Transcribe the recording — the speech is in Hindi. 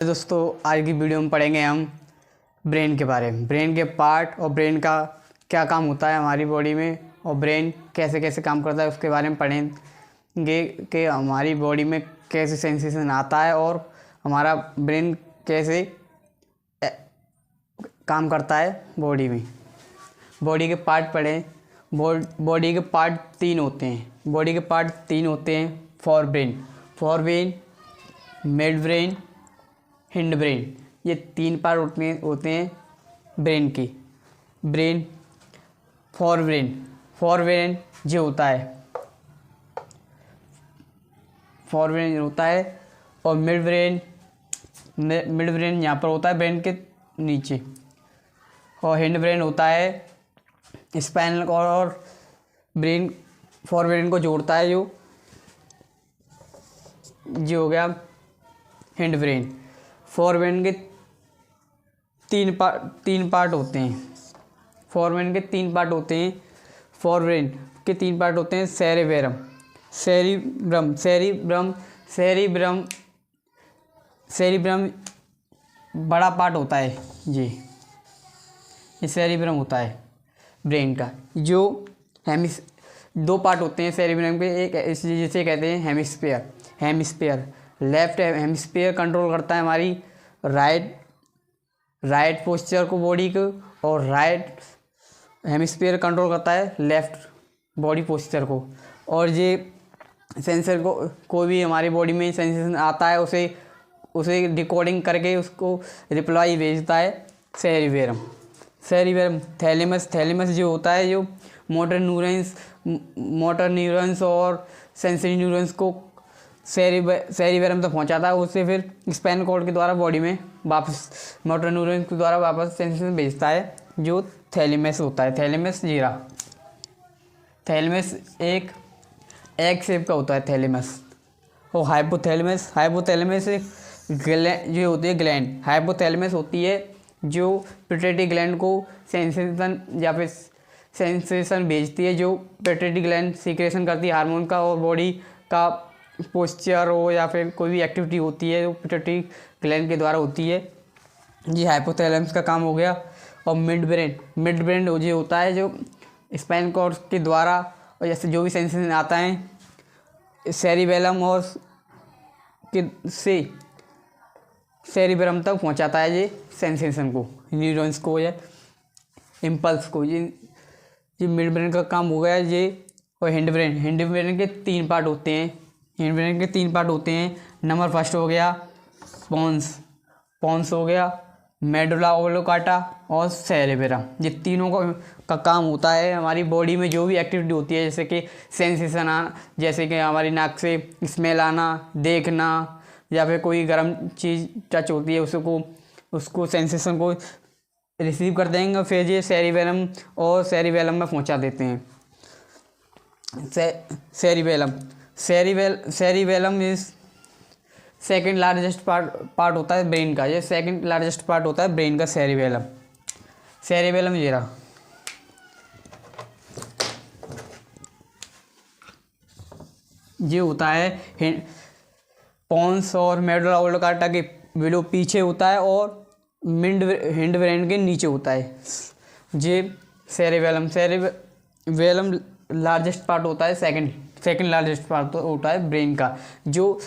दोस्तों, आज की वीडियो में पढ़ेंगे हम ब्रेन के बारे में। ब्रेन के पार्ट और ब्रेन का क्या काम होता है हमारी बॉडी में, और ब्रेन कैसे कैसे काम करता है उसके बारे में पढ़ेंगे कि हमारी बॉडी में कैसे सेंसेशन आता है और हमारा ब्रेन कैसे काम करता है बॉडी में। बॉडी के पार्ट पढ़ें। बॉडी के पार्ट तीन होते हैं। For brain, mid brain, hind brain, ये तीन पार्ट होते हैं ब्रेन की। फॉर ब्रेन जो होता है और मिड ब्रेन यहाँ पर होता है ब्रेन के नीचे, और हिंड ब्रेन होता है स्पाइनल कॉर्ड और फॉर ब्रेन को जोड़ता है जो हो गया हिंड ब्रेन। फॉर ब्रेन के तीन पार्ट होते हैं। फॉर ब्रेन के तीन पार्ट होते हैं सेरिब्रम बड़ा पार्ट होता है ये सेरिब्रम होता है ब्रेन का। जो दो पार्ट होते हैं सेरिब्रम के, एक जिसे कहते हैं हेमिस्फीयर। लेफ्ट हेमिस्फीयर कंट्रोल करता है हमारी राइट पोस्चर को बॉडी को, और राइट हेमिस्फीयर कंट्रोल करता है लेफ्ट बॉडी पोस्चर को। और ये सेंसर को भी हमारी बॉडी में सेंसेशन आता है, उसे डिकोडिंग करके उसको रिप्लाई भेजता है सेरिबेरम। थैलेमस जो होता है जो मोटर न्यूरॉन्स और सेंसरी न्यूरॉन्स को सेरिबेरम तक पहुंचाता है। उससे फिर स्पाइनल कॉर्ड के द्वारा बॉडी में वापस मोटर न्यूरॉन्स के द्वारा वापस सेंसेशन भेजता है जो थैलेमस होता है। थैलेमस एक एग शेप का होता है थैलेमस। और हाइपोथैलेमस जो होती है ग्लैंड। हाइपोथैलेमस होती है जो पिट्यूटरी ग्लैंड को सेंसेशन भेजती है, जो पिट्यूटरी ग्लैंड सीक्रेशन करती है हार्मोन का, और बॉडी का पोस्चर हो या फिर कोई भी एक्टिविटी होती है जो पिट्यूटरी ग्लैंड के द्वारा होती है। ये हाइपोथैलेमस का काम हो गया। और मिड ब्रेन जो होता है जो स्पाइनल कॉर्ड के द्वारा, और जैसे जो भी सेंसेशन आता है सेरिबेलम और से सेरिबेरम तक पहुंचाता है ये सेंसेशन को, न्यूरॉन्स को या इम्पल्स को। ये मिड ब्रेन का काम हो गया ये। और हिंड ब्रेन के तीन पार्ट होते हैं। नंबर फर्स्ट हो गया पॉन्स हो गया, मेडुला ओब्लिंगेटा और सेरेबेरम। ये तीनों का काम होता है हमारी बॉडी में जो भी एक्टिविटी होती है, जैसे कि सेंसेशन आना, जैसे कि हमारी नाक से स्मेल आना, देखना, या फिर कोई गर्म चीज़ टच होती है उसको सेंसेशन को रिसीव कर देंगे, फिर ये सेरिबेलम में पहुंचा देते हैं। Cerebellum is second largest part होता है ब्रेन का। ये सेकंड लार्जेस्ट पार्ट होता है ब्रेन का सेरिबेलम ये रहा। ये होता है पॉन्स और मेडुला ओब्लिंगेटा के बिलो पीछे होता है, और हिंड ब्रेन के नीचे होता है ये सेरिबेलम लार्जेस्ट पार्ट होता है, सेकंड लार्जेस्ट पार्ट होता है ब्रेन का, जो